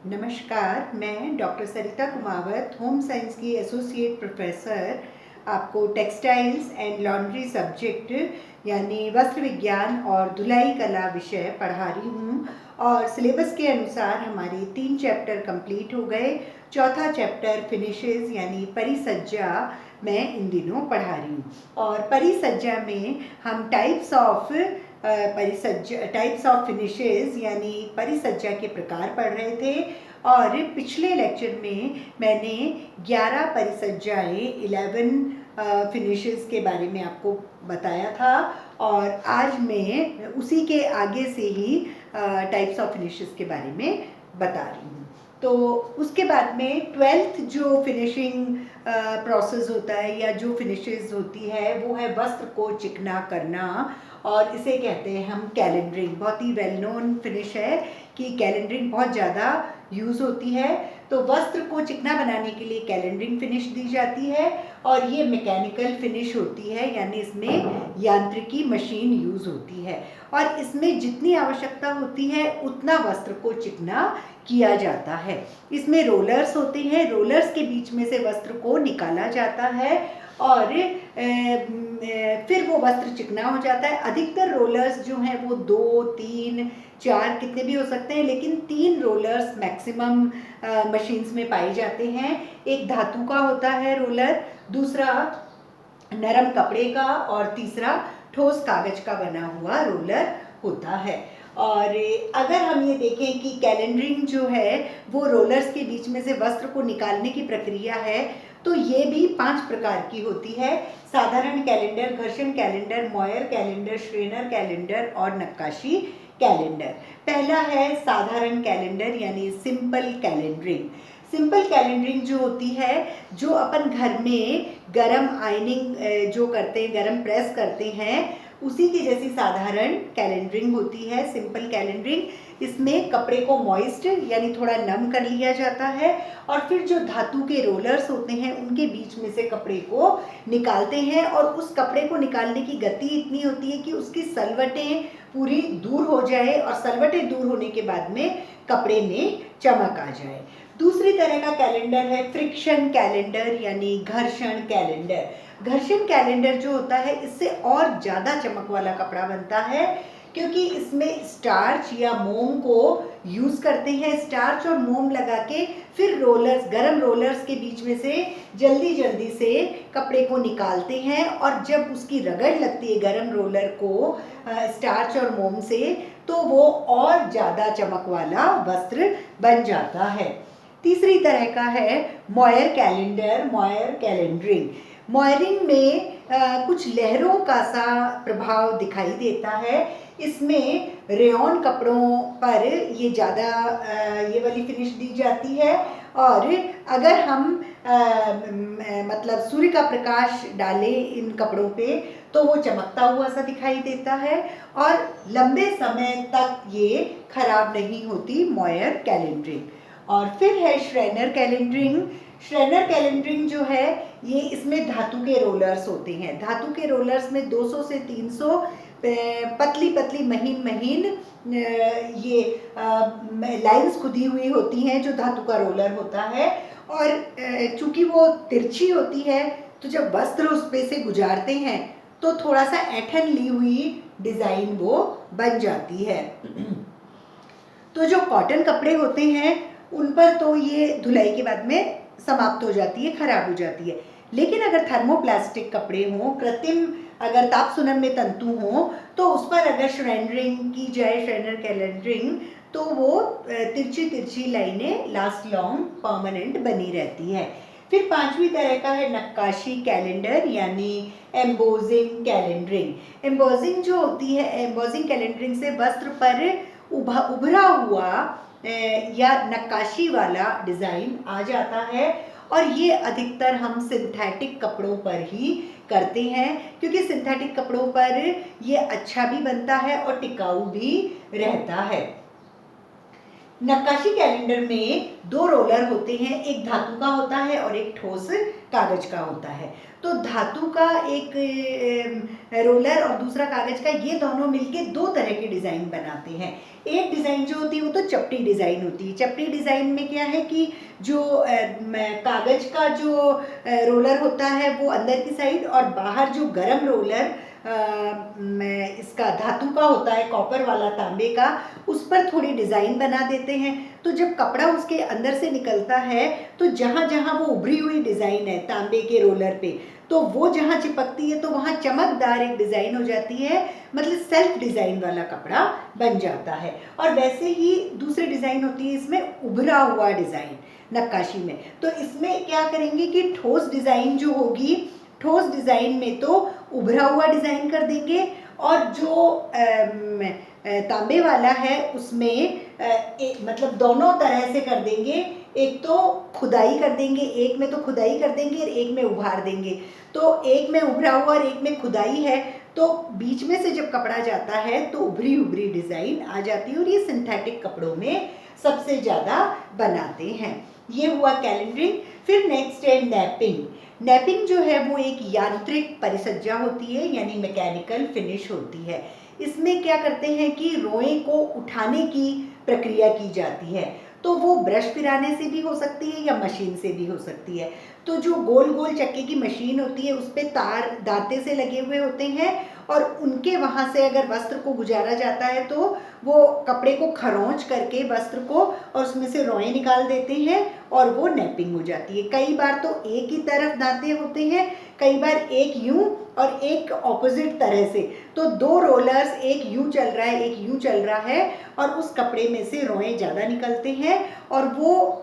नमस्कार, मैं डॉक्टर सरिता Kumawat, home science की एसोसिएट प्रोफेसर, आपको टेक्सटाइल्स एंड लॉन्ड्री सब्जेक्ट यानी वस्त्र विज्ञान और धुलाई कला विषय पढ़ा रही हूँ। और सिलेबस के अनुसार हमारे 3 चैप्टर कंप्लीट हो गए। चौथा चैप्टर फिनिशेस यानी परिसज्जा मैं इन दिनों पढ़ा रही हूँ। और परिसज्जा में हम टाइप्स ऑफ फिनिशेस यानी परिसज्जा के प्रकार पढ़ रहे थे। और पिछले लेक्चर में मैंने 11 परिसज्जाएं 11 फिनिशेस के बारे में आपको बताया था, और आज मैं उसी के आगे से ही टाइप्स ऑफ फिनिशेस के बारे में बता रही हूँ। तो उसके बाद में 12th जो फिनिशिंग प्रोसेस होता है या जो फिनिशेस होती है वो है वस्त्र को चिकना करना, और इसे कहते हैं हम कैलेंडरिंग। बहुत ही वेल नोन फिनिश है कि कैलेंडरिंग बहुत ज़्यादा यूज़ होती है। तो वस्त्र को चिकना बनाने के लिए कैलेंडरिंग फिनिश दी जाती है, और ये मैकेनिकल फिनिश होती है, यानी इसमें यांत्रिकी मशीन यूज़ होती है, और इसमें जितनी आवश्यकता होती है उतना वस्त्र को चिकना किया जाता है। इसमें रोलर्स होते हैं, रोलर्स के बीच में से वस्त्र को निकाला जाता है और फिर वो वस्त्र चिकना हो जाता है। अधिकतर रोलर्स जो हैं वो 2, 3, 4 कितने भी हो सकते हैं, लेकिन 3 रोलर्स मैक्सिमम मशीन्स में पाए जाते हैं। एक धातु का होता है रोलर, दूसरा नरम कपड़े का, और तीसरा ठोस कागज का बना हुआ रोलर होता है। और अगर हम ये देखें कि कैलेंडरिंग जो है वो रोलर्स के बीच में से वस्त्र को निकालने की प्रक्रिया है, तो ये भी 5 प्रकार की होती है: साधारण कैलेंडर, घर्षण कैलेंडर, मॉयर कैलेंडर, श्रेनर कैलेंडर और नक्काशी कैलेंडर। पहला है साधारण कैलेंडर यानी सिंपल कैलेंडरिंग। सिंपल कैलेंडरिंग जो होती है, जो अपन घर में गरम आयनिंग जो करते हैं, गरम प्रेस करते हैं, उसी की जैसी साधारण कैलेंडरिंग होती है सिंपल कैलेंडरिंग। इसमें कपड़े को मॉइस्ट यानी थोड़ा नम कर लिया जाता है, और फिर जो धातु के रोलर्स होते हैं उनके बीच में से कपड़े को निकालते हैं, और उस कपड़े को निकालने की गति इतनी होती है कि उसकी सलवटें पूरी दूर हो जाए, और सलवटें दूर होने के बाद में कपड़े में चमक आ जाए। दूसरी तरह का कैलेंडर है फ्रिक्शन कैलेंडर यानी घर्षण कैलेंडर। घर्षण कैलेंडर जो होता है इससे और ज़्यादा चमक वाला कपड़ा बनता है, क्योंकि इसमें स्टार्च या मोम को यूज़ करते हैं। स्टार्च और मोम लगा के फिर रोलर्स, गरम रोलर्स के बीच में से जल्दी जल्दी से कपड़े को निकालते हैं, और जब उसकी रगड़ लगती है गरम रोलर को स्टार्च और मोम से, तो वो और ज़्यादा चमक वाला वस्त्र बन जाता है। तीसरी तरह का है मॉयर कैलेंडर, मॉयर कैलेंडरिंग। मॉयरिंग में कुछ लहरों का सा प्रभाव दिखाई देता है। इसमें रेयॉन कपड़ों पर ये ज़्यादा ये वाली फिनिश दी जाती है, और अगर हम मतलब सूर्य का प्रकाश डालें इन कपड़ों पे तो वो चमकता हुआ सा दिखाई देता है, और लंबे समय तक ये खराब नहीं होती मॉयर कैलेंडरिंग। और फिर है श्रेनर कैलेंडरिंग। श्रेनर कैलेंडरिंग जो है ये, इसमें धातु के रोलर्स होते हैं। धातु के रोलर्स में 200 से 300 पतली पतली महीन महीन ये लाइंस खुदी हुई होती हैं जो धातु का रोलर होता है, और चूंकि वो तिरछी होती है तो जब वस्त्र उस पे से गुजारते हैं तो थोड़ा सा ऐंठन ली हुई डिज़ाइन वो बन जाती है। तो जो कॉटन कपड़े होते हैं उन पर तो ये धुलाई के बाद में समाप्त हो जाती है, खराब हो जाती है। लेकिन अगर थर्मोप्लास्टिक कपड़े हों, कृत्रिम अगर ताप सुनम्य तंतु हों, तो उस पर अगर श्रेनरिंग की जाए, श्रेनर कैलेंडरिंग, तो वो तिरछी तिरछी लाइनें लास्ट लॉन्ग परमानेंट बनी रहती है। फिर 5वीं तरह का है नक्काशी कैलेंडर यानी एम्बोजिंग कैलेंडरिंग। एम्बोजिंग जो होती है, एम्बोजिंग कैलेंडरिंग से वस्त्र पर उभरा हुआ या नक्काशी वाला डिज़ाइन आ जाता है, और ये अधिकतर हम सिंथेटिक कपड़ों पर ही करते हैं, क्योंकि सिंथेटिक कपड़ों पर ये अच्छा भी बनता है और टिकाऊ भी रहता है। नक्काशी कैलेंडर में दो रोलर होते हैं, एक धातु का होता है और एक ठोस कागज का होता है। तो धातु का एक रोलर और दूसरा कागज का, ये दोनों मिलके दो तरह के डिज़ाइन बनाते हैं। एक डिज़ाइन जो होती है वो तो चपटी डिज़ाइन होती है। चपटी डिज़ाइन में क्या है कि जो कागज का जो रोलर होता है वो अंदर की साइड, और बाहर जो गरम रोलर इसका धातु का होता है, कॉपर वाला, तांबे का, उस पर थोड़ी डिज़ाइन बना देते हैं। तो जब कपड़ा उसके अंदर से निकलता है तो जहाँ जहाँ वो उभरी हुई डिज़ाइन है तांबे के रोलर पे, तो वो जहाँ चिपकती है तो वहाँ चमकदार एक डिज़ाइन हो जाती है, मतलब सेल्फ डिज़ाइन वाला कपड़ा बन जाता है। और वैसे ही दूसरी डिज़ाइन होती है इसमें उभरा हुआ डिज़ाइन नक्काशी में। तो इसमें क्या करेंगे कि ठोस डिज़ाइन जो होगी, ठोस डिज़ाइन में तो उभरा हुआ डिज़ाइन कर देंगे, और जो तांबे वाला है उसमें मतलब दोनों तरह से कर देंगे। एक तो खुदाई कर देंगे, एक में तो खुदाई कर देंगे और एक में उभार देंगे। तो एक में उभरा हुआ और एक में खुदाई है, तो बीच में से जब कपड़ा जाता है तो उभरी उभरी डिज़ाइन आ जाती है, और ये सिंथेटिक कपड़ों में सबसे ज़्यादा बनाते हैं। ये हुआ कैलेंडरिंग। फिर नेक्स्ट है नैपिंग। नैपिंग जो है वो एक यांत्रिक परिसज्जा होती है, यानी मैकेनिकल फिनिश होती है। इसमें क्या करते हैं कि रोए को उठाने की प्रक्रिया की जाती है। तो वो ब्रश फिराने से भी हो सकती है या मशीन से भी हो सकती है। तो जो गोल गोल चक्के की मशीन होती है उस पर तार दांते से लगे हुए होते हैं, और उनके वहाँ से अगर वस्त्र को गुजारा जाता है तो वो कपड़े को खरोंच करके वस्त्र को, और उसमें से रोए निकाल देते हैं और वो नैपिंग हो जाती है। कई बार तो एक ही तरफ दांते होते हैं, कई बार एक यूं और एक ऑपोजिट तरह से। तो दो रोलर्स, एक यूं चल रहा है एक यूं चल रहा है, और उस कपड़े में से रोए ज़्यादा निकलते हैं और वो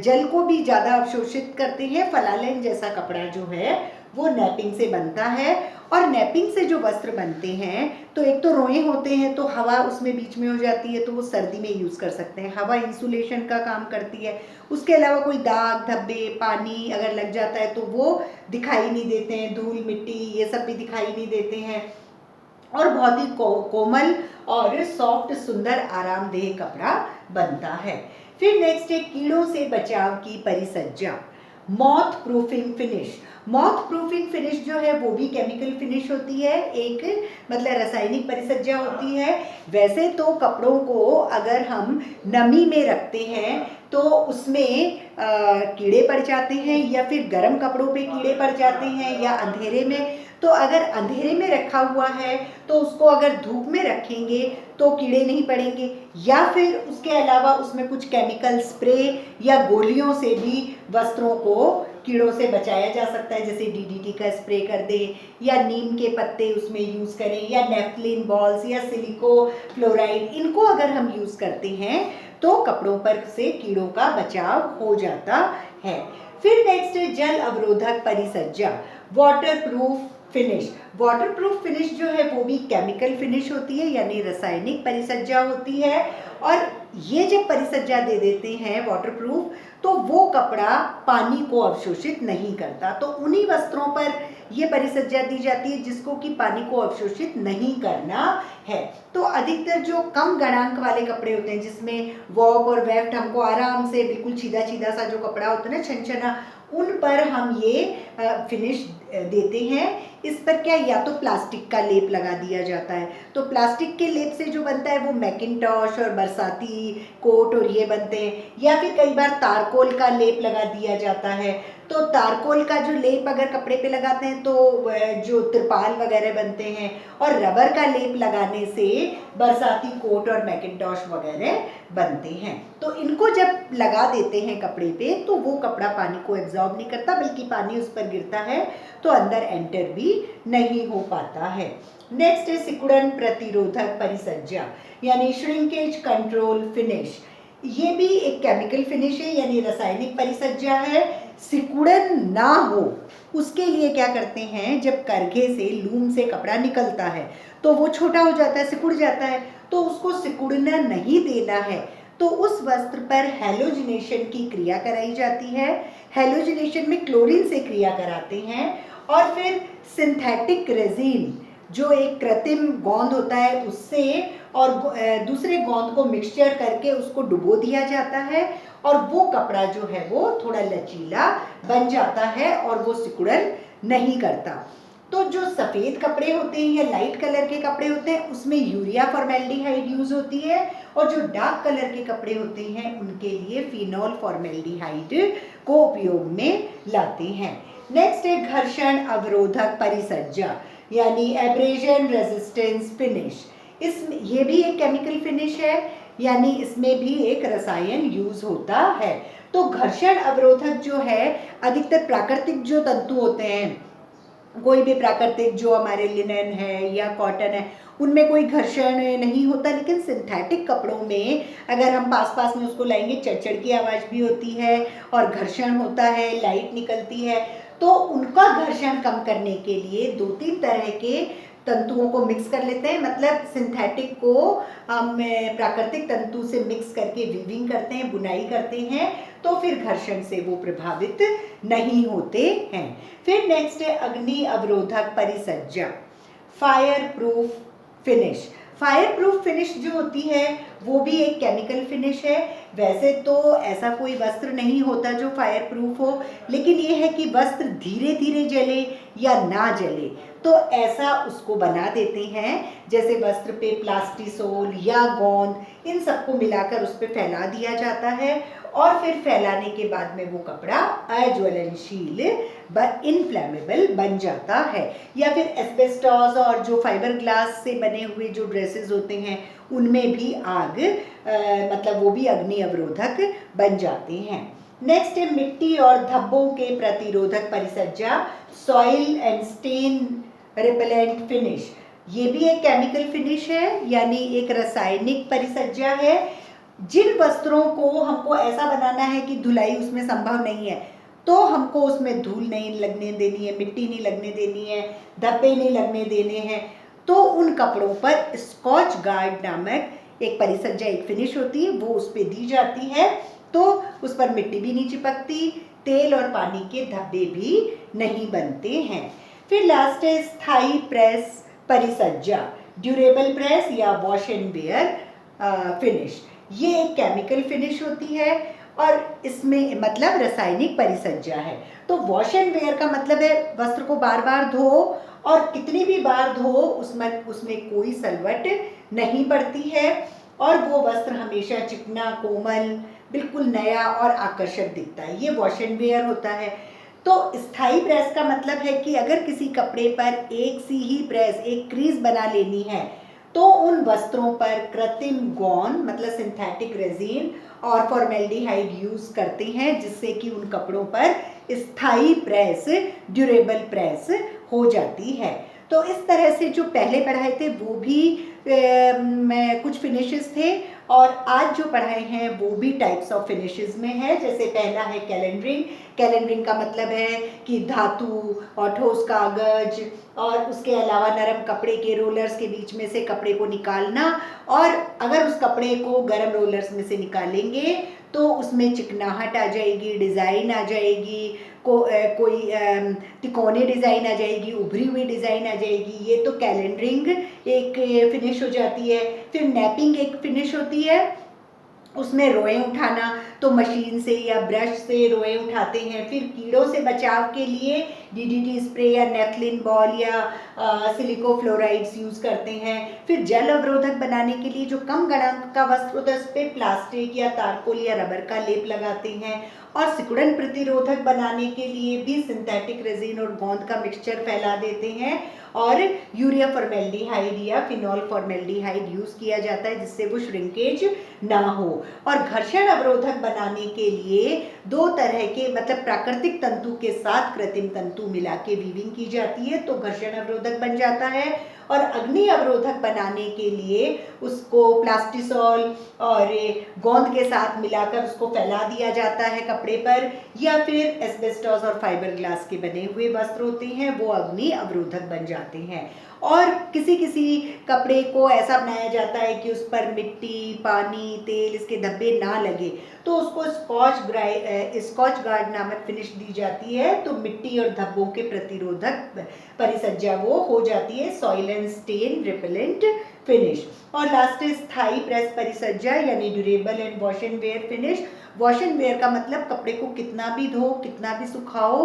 जल को भी ज़्यादा अवशोषित करते हैं। फलालेन जैसा कपड़ा जो है वो नैपिंग से बनता है। और नैपिंग से जो वस्त्र बनते हैं, तो एक तो रोए होते हैं तो हवा उसमें बीच में हो जाती है, तो वो सर्दी में यूज़ कर सकते हैं, हवा इंसुलेशन का काम करती है। उसके अलावा कोई दाग धब्बे पानी अगर लग जाता है तो वो दिखाई नहीं देते हैं, धूल मिट्टी ये सब भी दिखाई नहीं देते हैं, और बहुत ही कोमल और सॉफ्ट सुंदर आरामदेह कपड़ा बनता है। फिर नेक्स्ट है कीड़ों से बचाव की परिसज्जा, moth proofing finish. Moth proofing finish जो है वो भी केमिकल फिनिश होती है, एक मतलब रासायनिक परिसज्जा होती है। वैसे तो कपड़ों को अगर हम नमी में रखते हैं तो उसमें कीड़े पड़ जाते हैं, या फिर गर्म कपड़ों पे कीड़े पड़ जाते हैं, या अंधेरे में। तो अगर अंधेरे में रखा हुआ है तो उसको अगर धूप में रखेंगे तो कीड़े नहीं पड़ेंगे, या फिर उसके अलावा उसमें कुछ केमिकल स्प्रे या गोलियों से भी वस्त्रों को कीड़ों से बचाया जा सकता है, जैसे डीडीटी का स्प्रे कर दें, या नीम के पत्ते उसमें यूज़ करें, या नेफ्थलीन बॉल्स या सिलिको फ्लोराइड, इनको अगर हम यूज़ करते हैं तो कपड़ों पर से कीड़ों का बचाव हो जाता है। फिर नेक्स्ट है जल अवरोधक परिसज्जा, waterproof finish. Waterproof finish जो है वो भी केमिकल फिनिश होती है, यानी रासायनिक परिसज्जा होती है। और ये जब परिसज्जा दे देते हैं वाटर प्रूफ, तो वो कपड़ा पानी को अवशोषित नहीं करता। तो उन्हीं वस्त्रों पर ये परिसज्जा दी जाती है जिसको कि पानी को अवशोषित नहीं करना है। तो अधिकतर जो कम गणांक वाले कपड़े होते हैं, जिसमें वॉक और वेफ्ट हमको आराम से बिल्कुल सीधा सीधा सा जो कपड़ा होता है ना, छनछना, उन पर हम ये फिनिश देते हैं। इस पर क्या, या तो प्लास्टिक का लेप लगा दिया जाता है। तो प्लास्टिक के लेप से जो बनता है वो मैकिंटॉश और बरसाती कोट और ये बनते हैं, या फिर कई बार तारकोल का लेप लगा दिया जाता है। तो तारकोल का जो लेप अगर कपड़े पे लगाते हैं तो जो तिरपाल वगैरह बनते हैं, और रबर का लेप लगाने से बरसाती कोट और मैकिंटॉश वगैरह बनते हैं। तो इनको जब लगा देते हैं कपड़े पे तो वो कपड़ा पानी को एब्जॉर्ब नहीं करता, बल्कि पानी उस पर गिरता है तो अंदर एंटर भी नहीं हो पाता है। नेक्स्ट है सिकुड़न प्रतिरोधक परिसज्जा, यानी श्रिंकेज कंट्रोल फिनिश। ये भी एक केमिकल फिनिश है, यानी रासायनिक परिसज्जा है। सिकुड़न ना हो उसके लिए क्या करते हैं, जब करघे से लूम से कपड़ा निकलता है तो वो छोटा हो जाता है, सिकुड़ जाता है, तो उसको सिकुड़ना नहीं देना है। तो उस वस्त्र पर हैलोजिनेशन की क्रिया कराई जाती है। हैलोजिनेशन में क्लोरीन से क्रिया कराते हैं, और फिर सिंथेटिक रेजिन जो एक कृत्रिम गोंद होता है उससे और दूसरे गोंद को मिक्सचर करके उसको डुबो दिया जाता है और वो कपड़ा जो है वो थोड़ा लचीला बन जाता है और वो सिकुड़न नहीं करता। तो जो सफ़ेद कपड़े होते हैं या लाइट कलर के कपड़े होते हैं उसमें यूरिया फॉर्मेल्डिहाइड यूज़ होती है और जो डार्क कलर के कपड़े होते हैं उनके लिए फिनॉल फॉर्मेल्डिहाइड को उपयोग में लाते हैं। नेक्स्ट है घर्षण अवरोधक परिसज्जा यानी एब्रेजन रेजिस्टेंस फिनिश। इसमें ये भी एक केमिकल फिनिश है, यानी इसमें भी एक रसायन यूज होता है। तो घर्षण अवरोधक जो है अधिकतर प्राकृतिक जो तंतु होते हैं, कोई भी प्राकृतिक जो हमारे लिनन है या कॉटन है उनमें कोई घर्षण नहीं होता, लेकिन सिंथेटिक कपड़ों में अगर हम पास पास में उसको लाएंगे चड़चड़ की आवाज़ भी होती है और घर्षण होता है, लाइट निकलती है। तो उनका घर्षण कम करने के लिए 2-3 तरह के तंतुओं को मिक्स कर लेते हैं, मतलब सिंथेटिक को हम प्राकृतिक तंतु से मिक्स करके वीविंग करते हैं, बुनाई करते हैं, तो फिर घर्षण से वो प्रभावित नहीं होते हैं। फिर नेक्स्ट है अग्नि अवरोधक परिसज्जा, fireproof finish. Fireproof finish जो होती है वो भी एक केमिकल फिनिश है। वैसे तो ऐसा कोई वस्त्र नहीं होता जो फायर प्रूफ हो, लेकिन ये है कि वस्त्र धीरे धीरे जले या ना जले तो ऐसा उसको बना देते हैं। जैसे वस्त्र पे प्लास्टिसोल या गोंद इन सबको मिलाकर उस पर फैला दिया जाता है और फिर फैलाने के बाद में वो कपड़ा अज्वलनशील इनफ्लेमेबल बन जाता है। या फिर एस्बेस्टॉस और जो फाइबर ग्लास से बने हुए जो ड्रेसेस होते हैं उनमें भी आग मतलब वो भी अग्नि अवरोधक बन जाते हैं। नेक्स्ट है मिट्टी और धब्बों के प्रतिरोधक परिसज्जा, soil and stain repellent finish. ये भी एक केमिकल फिनिश है, यानी एक रासायनिक परिसज्जा है। जिन वस्त्रों को हमको ऐसा बनाना है कि धुलाई उसमें संभव नहीं है, तो हमको उसमें धूल नहीं लगने देनी है, मिट्टी नहीं लगने देनी है, धब्बे नहीं लगने देने हैं, तो उन कपड़ों पर स्कॉच गार्ड नामक एक परिसज्जा, एक फिनिश होती है, वो उस पर दी जाती है। तो उस पर मिट्टी भी नहीं चिपकती, तेल और पानी के धब्बे भी नहीं बनते हैं। फिर लास्ट है स्थायी प्रेस परिसज्जा, ड्यूरेबल प्रेस या वॉश एंड वेयर फिनिश। ये एक केमिकल फिनिश होती है और इसमें मतलब रासायनिक परिसज्जा है। तो वॉश एंड वेयर का मतलब है वस्त्र को बार बार धो और कितनी भी बार धो उसमें कोई सलवट नहीं पड़ती है और वो वस्त्र हमेशा चिकना, कोमल, बिल्कुल नया और आकर्षक दिखता है। ये वॉश एंड वेयर होता है। तो स्थायी प्रेस का मतलब है कि अगर किसी कपड़े पर एक सी ही प्रेस, एक क्रीज बना लेनी है, तो उन वस्त्रों पर कृत्रिम गोंद मतलब सिंथेटिक रेजिन और फॉर्मेल्डिहाइड यूज करते हैं, जिससे कि उन कपड़ों पर स्थायी प्रेस, ड्यूरेबल प्रेस हो जाती है। तो इस तरह से जो पहले पढ़ाए थे वो भी कुछ फिनिशेस थे और आज जो पढ़ाए हैं वो भी टाइप्स ऑफ फिनिशेस में है। जैसे पहला है कैलेंडरिंग। कैलेंडरिंग का मतलब है कि धातु और ठोस कागज और उसके अलावा नरम कपड़े के रोलर्स के बीच में से कपड़े को निकालना, और अगर उस कपड़े को गर्म रोलर्स में से निकालेंगे तो उसमें चिकनाहट आ जाएगी, डिज़ाइन आ जाएगी, कोई तिकोने डिज़ाइन आ जाएगी, उभरी हुई डिज़ाइन आ जाएगी। ये तो कैलेंडरिंग एक फिनिश हो जाती है। फिर नैपिंग एक फिनिश होती है, उसमें रोएं उठाना, तो मशीन से या ब्रश से रोएं उठाते हैं। फिर कीड़ों से बचाव के लिए डीडीटी स्प्रे या नेफ्लिन बॉल या सिलिकोफ्लोराइड्स यूज़ करते हैं। फिर जल अवरोधक बनाने के लिए जो कम गणक का वस्त्र होता है उस पर प्लास्टिक या तारकोल या रबर का लेप लगाते हैं। और सिकुड़न प्रतिरोधक बनाने के लिए भी सिंथेटिक रेजिन और गोंद का मिक्सचर फैला देते हैं और यूरिया फॉर्मेल्डिहाइड या फिनॉल फॉर्मेल्डिहाइड यूज़ किया जाता है, जिससे वो श्रिंकेज ना हो। और घर्षण अवरोधक बनाने के लिए 2 तरह के मतलब प्राकृतिक तंतु के साथ कृत्रिम तंतु मिला के वीविंग की जाती है, तो घर्षण अवरोधक बन जाता है। और अग्नि अवरोधक बनाने के लिए उसको प्लास्टिसॉल और गोंद के साथ मिलाकर उसको फैला दिया जाता है कपड़े पर, या फिर एस्बेस्टॉस और फाइबर ग्लास के बने हुए वस्त्र होते हैं वो अग्नि अवरोधक बन जाते हैं। और किसी किसी कपड़े को ऐसा बनाया जाता है कि उस पर मिट्टी, पानी, तेल, इसके धब्बे ना लगे, तो उसको स्कॉच गार्ड नामक फिनिश दी जाती है, तो मिट्टी और धब्बों के प्रतिरोधक परिसज्जा वो हो जाती है, soil and stain repellent finish. और लास्ट है स्थाई प्रेस परिसज्जा यानी durable and wash and wear finish. Wash and wear का मतलब कपड़े को कितना भी धो, कितना भी सुखाओ,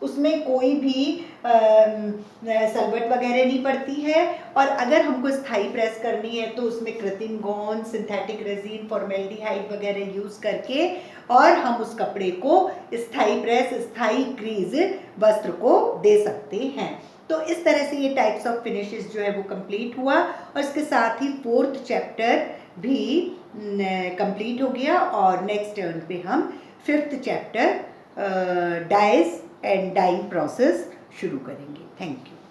उसमें कोई भी सलवट वगैरह नहीं पड़ती है। और अगर हमको स्थाई प्रेस करनी है तो उसमें कृत्रिम गोंद, सिंथेटिक रेजिन, फॉर्मेल्डिहाइड वगैरह यूज़ करके और हम उस कपड़े को स्थाई प्रेस, स्थाई ग्रीज वस्त्र को दे सकते हैं। तो इस तरह से ये टाइप्स ऑफ फिनिशेस जो है वो कंप्लीट हुआ, और इसके साथ ही 4th चैप्टर भी कंप्लीट हो गया। और नेक्स्ट टर्न पे हम 5th chapter dyes and dyeing process शुरू करेंगे। Thank you.